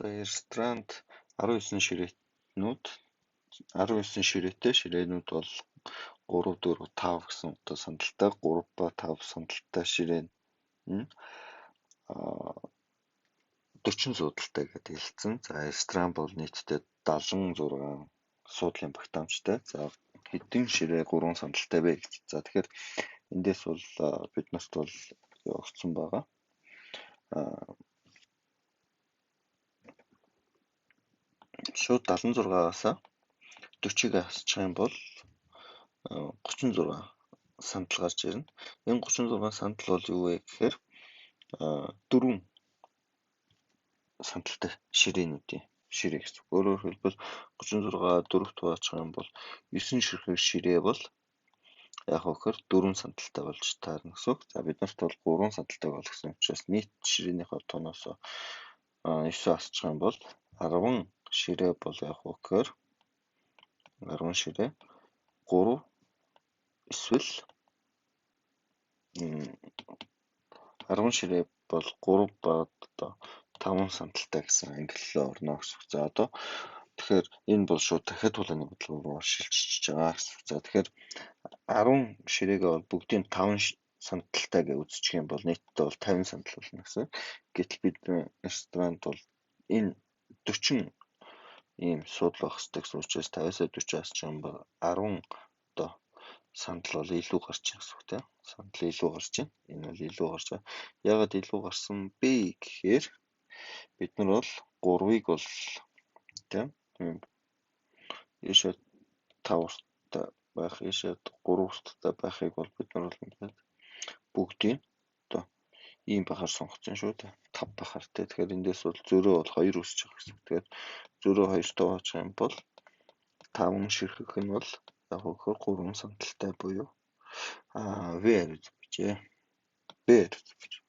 За ресторанд 19 ширээнүүд 19 ширээтэй ширээнүүд бол 3, 4, 5 гэсэн утга сандалтай 3 ба 5 сандалтай ширээн нь 40 суудалтай гэдэг хэлсэн. За ресторан бол нийтдээ 76 суудлын багтаамжтай. За хэдэн ширээ 3 сандалтай вэ гэж. За тэгэхээр эндээс бол биднэрт бол өгсөн байгаа. Шууд 76-аас 40-ыг хасчих юм бол 36 сандал гарч ирнэ. Энэ 36 сандал бол юу вэ гэхээр 4 сандалтай ширээнүүдийн ширээ гэсэн. Өөрөөр хэлбэл 36 4-т хуваачих юм бол 9 ширхэг ширээ бол яг өгөхөр 4 сандалтай болж таарна гэсэн. За биднэрт бол 3 сандалтай бол гэсэн учраас нийт ширээнийхээ тооноос 9 асчих юм бол 10 ширээ бол яг өгөхөр 10 ширээ 3 эсвэл 10 ширээ бол 3 ба 5 сандалтай гэсэн ангиллал орно гэсэн. За одоо тэгэхээр энэ бол шууд дахиад тулааны бодлого руу шилжиж байгаа гэсэн. За тэгэхээр 10 ширээгээ бол бүгдийн 5 сандалтай гэж үзчих юм бол нийтдээ бол 50 сандал болно гэсэн. Гэтэл бид ресторанд бол энэ 40 ийм суудлах хэрэгтэй гэсэн учраас 50-аас 40 асчих юм бол 10 одоо сандал бол илүү гарч байгаа гэсэн үг тийм. Сандал илүү гарч байна. Энэ бол илүү гарч байгаа. Яагаад илүү гарсан бэ гэхээр бид нар бол 3-ыг бол тийм ийшээ 5 урттай байх, ийшээ 3 урттай байхыг бол бид нар бол ингээд бүгдийг одоо ийм бахаар сонгоцсон шүү дээ. 5 бахаар тийм. Тэгэхээр эндээс бол зөрөө бол 2 үсэж байгаа гэсэн. Тэгэхээр зөрөө 2 тооч юм бол 5 ширхэг нь бол яг өгөхөр 3 сандалтай буюу В хариуц бичээ. Б хариуц бичээ.